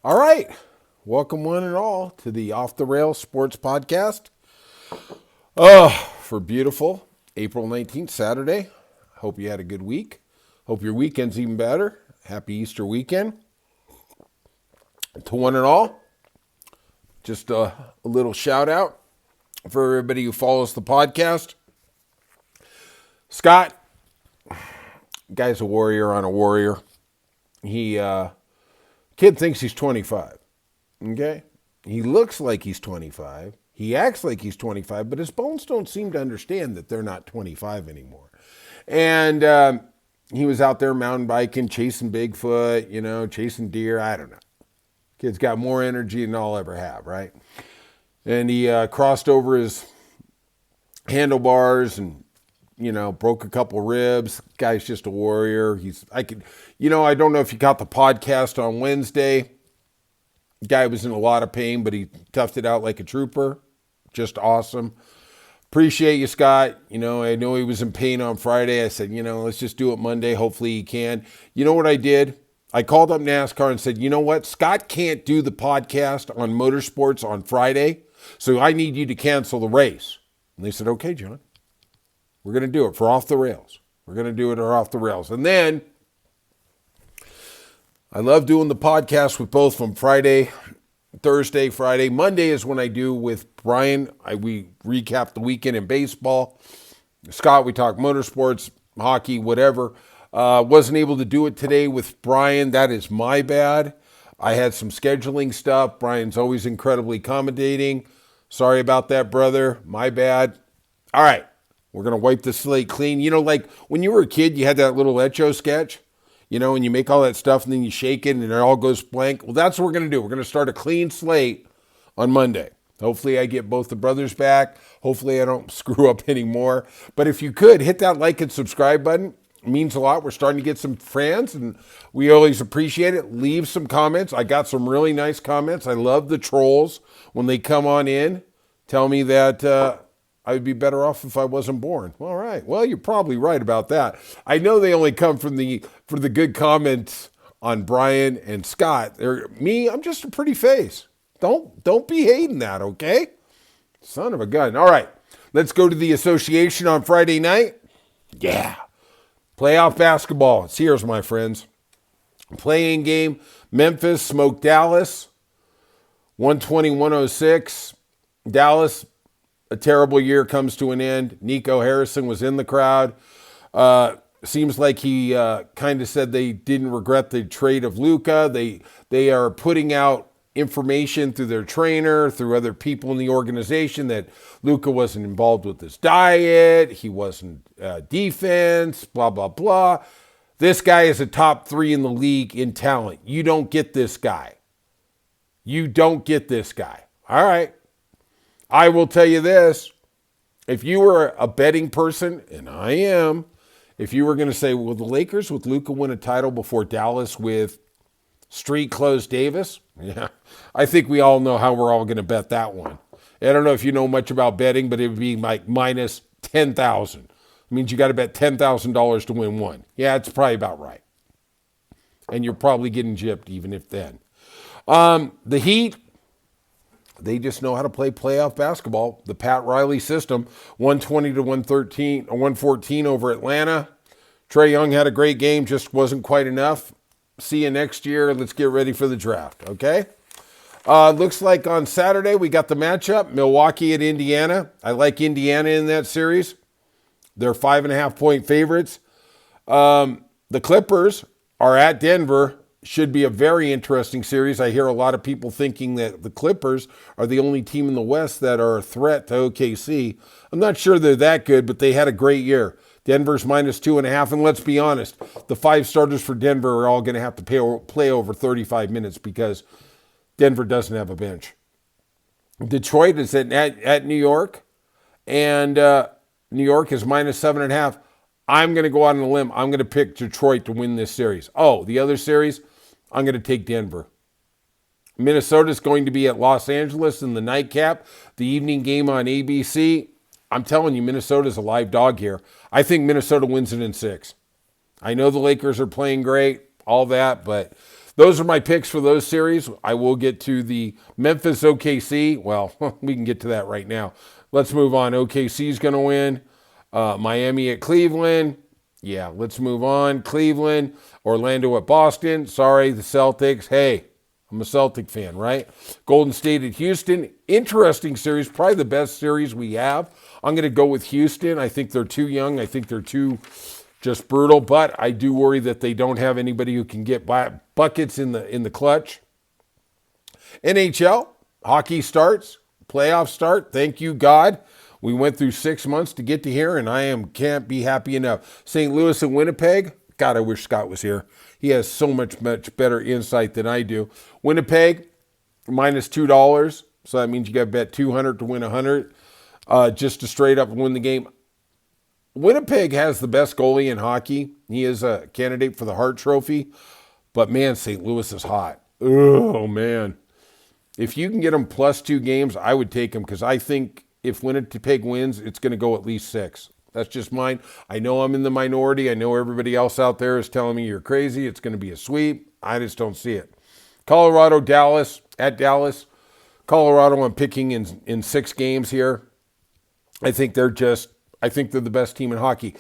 All right. Welcome, one and all, to the Off the Rails Sports Podcast. For beautiful April 19th, Saturday. Hope you had a good week. Hope your weekend's even better. Happy Easter weekend. To one and all, just a little shout out for everybody who follows the podcast. Scott, guy's a warrior on a warrior. Kid thinks he's 25. Okay? He looks like he's 25. He acts like he's 25, but his bones don't seem to understand that they're not 25 anymore. And he was out there mountain biking, chasing Bigfoot, chasing deer. I don't know. Kid's got more energy than I'll ever have, right? And he crossed over his handlebars and, broke a couple ribs. Guy's just a warrior. I don't know if you got the podcast on Wednesday. Guy was in a lot of pain, but he toughed it out like a trooper. Just awesome. Appreciate you, Scott. I know he was in pain on Friday. I said, let's just do it Monday. Hopefully he can. You know what I did? I called up NASCAR and said, you know what? Scott can't do the podcast on motorsports on Friday, so I need you to cancel the race. And they said, okay, John. We're going to do it for Off the Rails. We're going to do it for Off the Rails. And then I love doing the podcast with both from Friday, Thursday, Friday. Monday is when I do with Brian. We recap the weekend in baseball. Scott, we talk motorsports, hockey, whatever. Wasn't able to do it today with Brian. That is my bad. I had some scheduling stuff. Brian's always incredibly accommodating. Sorry about that, brother. My bad. All right. We're going to wipe the slate clean. Like when you were a kid, you had that little Etcho sketch, and you make all that stuff and then you shake it and it all goes blank. Well, that's what we're going to do. We're going to start a clean slate on Monday. Hopefully I get both the brothers back. Hopefully I don't screw up anymore. But if you could, hit that like and subscribe button. It means a lot. We're starting to get some fans and we always appreciate it. Leave some comments. I got some really nice comments. I love the trolls when they come on in. Tell me that I would be better off if I wasn't born. All right. Well, you're probably right about that. I know they only come for the good comments on Brian and Scott. I'm just a pretty face. Don't be hating that, okay? Son of a gun. All right. Let's go to the association on Friday night. Yeah. Playoff basketball. It's here, my friends. Playing game. Memphis smoked Dallas. 120-106. Dallas, a terrible year comes to an end. Nico Harrison was in the crowd. Seems like he kind of said they didn't regret the trade of Luka. They are putting out information through their trainer, through other people in the organization, that Luka wasn't involved with his diet. He wasn't defense, blah, blah, blah. This guy is a top 3 in the league in talent. You don't get this guy. You don't get this guy. All right. I will tell you this. If you were a betting person, and I am, if you were going to say, will the Lakers with Luka win a title before Dallas with street clothes Davis? Yeah, I think we all know how we're all going to bet that one. I don't know if you know much about betting, but it would be like minus 10,000. It means you got to bet $10,000 to win one. Yeah, it's probably about right. And you're probably getting gypped even if then. The Heat, they just know how to play playoff basketball. The Pat Riley system, 120-113 or 114 over Atlanta. Trae Young had a great game, just wasn't quite enough. See you next year. Let's get ready for the draft, okay? Looks like on Saturday we got the matchup, Milwaukee at Indiana. I like Indiana in that series. They're 5.5-point favorites. The Clippers are at Denver. Should be a very interesting series. I hear a lot of people thinking that the Clippers are the only team in the West that are a threat to OKC. I'm not sure they're that good, but they had a great year. Denver's minus 2.5, and let's be honest, the 5 starters for Denver are all going to have to play over 35 minutes because Denver doesn't have a bench. Detroit is at New York, and New York is minus 7.5. I'm going to go out on a limb. I'm going to pick Detroit to win this series. Oh, the other series, I'm going to take Denver. Minnesota's going to be at Los Angeles in the nightcap, the evening game on ABC. I'm telling you, Minnesota's a live dog here. I think Minnesota wins it in 6. I know the Lakers are playing great, all that, but those are my picks for those series. I will get to the Memphis OKC. Well, we can get to that right now. Let's move on. OKC's going to win. Miami at Cleveland. Yeah, let's move on. Cleveland. Orlando at Boston. Sorry, the Celtics. Hey, I'm a Celtic fan, right? Golden State at Houston. Interesting series. Probably the best series we have. I'm going to go with Houston. I think they're too young. I think they're too just brutal. But I do worry that they don't have anybody who can get buckets in the clutch. NHL. Hockey starts. Playoffs start. Thank you, God. We went through 6 months to get to here, and can't be happy enough. St. Louis and Winnipeg. God, I wish Scott was here. He has so much better insight than I do. Winnipeg, minus $2. So that means you got to bet 200 to win 100 just to straight up win the game. Winnipeg has the best goalie in hockey. He is a candidate for the Hart Trophy. But, man, St. Louis is hot. Oh, man. If you can get them plus 2 games, I would take them because I think if Winnipeg wins, it's going to go at least 6. That's just mine. I know I'm in the minority. I know everybody else out there is telling me you're crazy. It's going to be a sweep. I just don't see it. Colorado, Dallas, at Dallas. Colorado, I'm picking in 6 games here. I think they're the best team in hockey.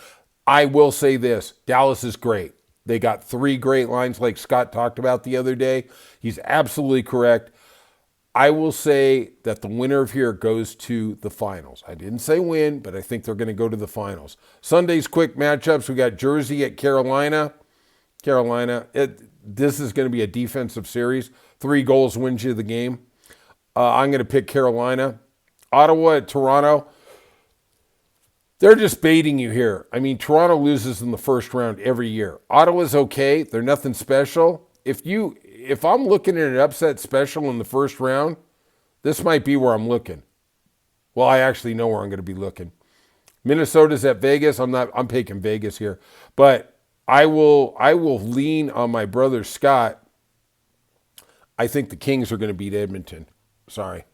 I will say this. Dallas is great. They got 3 great lines like Scott talked about the other day. He's absolutely correct. I will say that the winner of here goes to the finals. I didn't say win, but I think they're going to go to the finals. Sunday's quick matchups. We got Jersey at Carolina. This is going to be a defensive series. 3 goals wins you the game. I'm going to pick Carolina. Ottawa at Toronto. They're just baiting you here. I mean, Toronto loses in the first round every year. Ottawa's okay. They're nothing special. If I'm looking at an upset special in the first round, this might be where I'm looking. Well, I actually know where I'm going to be looking. Minnesota's at Vegas. I'm picking Vegas here. But I will lean on my brother Scott. I think the Kings are going to beat Edmonton. Sorry.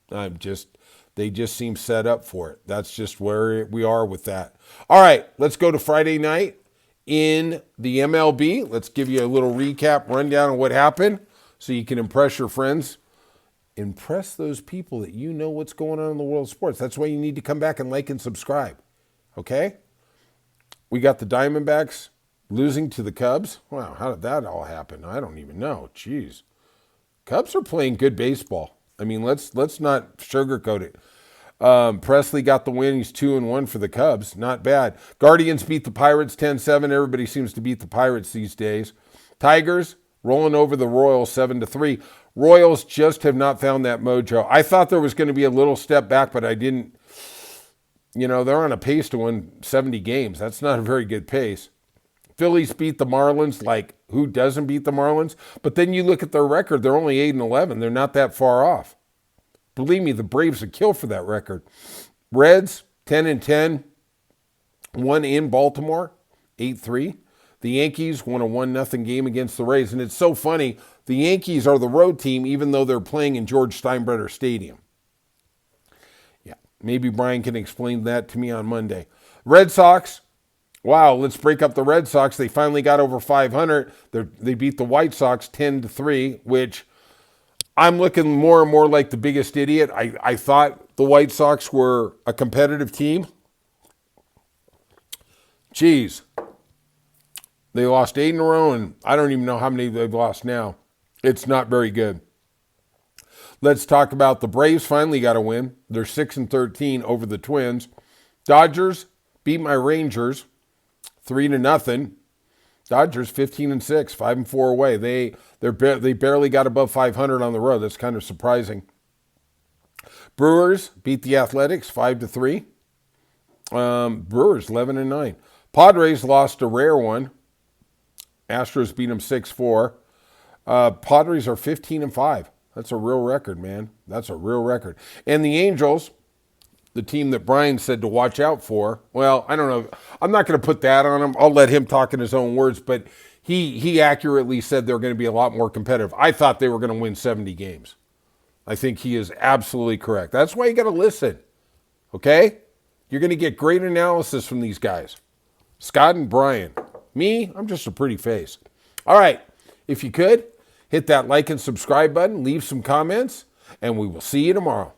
They just seem set up for it. That's just where we are with that. All right, let's go to Friday night. In the MLB, let's give you a little recap, rundown of what happened so you can impress your friends. Impress those people that you know what's going on in the world of sports. That's why you need to come back and like and subscribe, okay? We got the Diamondbacks losing to the Cubs. Wow, how did that all happen? I don't even know. Jeez. Cubs are playing good baseball. I mean, let's not sugarcoat it. Presley got the win. He's 2-1 for the Cubs. Not bad. Guardians beat the Pirates 10-7. Everybody seems to beat the Pirates these days. Tigers rolling over the Royals 7-3. Royals just have not found that mojo. I thought there was going to be a little step back, but I didn't. You know, they're on a pace to win 70 games. That's not a very good pace. Phillies beat the Marlins. Like, who doesn't beat the Marlins? But then you look at their record. They're only 8-11. They're not that far off. Believe me, the Braves would kill for that record. Reds, 10-10, won in Baltimore, 8-3. The Yankees won a 1-0 game against the Rays. And it's so funny, the Yankees are the road team even though they're playing in George Steinbrenner Stadium. Yeah, maybe Brian can explain that to me on Monday. Red Sox, wow, let's break up the Red Sox. They finally got over 500. They beat the White Sox 10-3, which I'm looking more and more like the biggest idiot. I thought the White Sox were a competitive team. Jeez. They lost 8 in a row, and I don't even know how many they've lost now. It's not very good. Let's talk about the Braves finally got a win. They're 6-13 over the Twins. Dodgers beat my Rangers 3-0. Dodgers 15-6, 5-4 away. They barely got above 500 on the road. That's kind of surprising. Brewers beat the Athletics 5-3. Brewers 11-9. Padres lost a rare one. Astros beat them 6-4. Padres are 15-5. That's a real record, man. That's a real record. And the Angels, the team that Brian said to watch out for, well, I don't know. I'm not going to put that on him. I'll let him talk in his own words, but he accurately said they're going to be a lot more competitive. I thought they were going to win 70 games. I think he is absolutely correct. That's why you got to listen, okay? You're going to get great analysis from these guys, Scott and Brian. Me, I'm just a pretty face. All right, if you could, Hit that like and subscribe button, leave some comments, and we will see you tomorrow.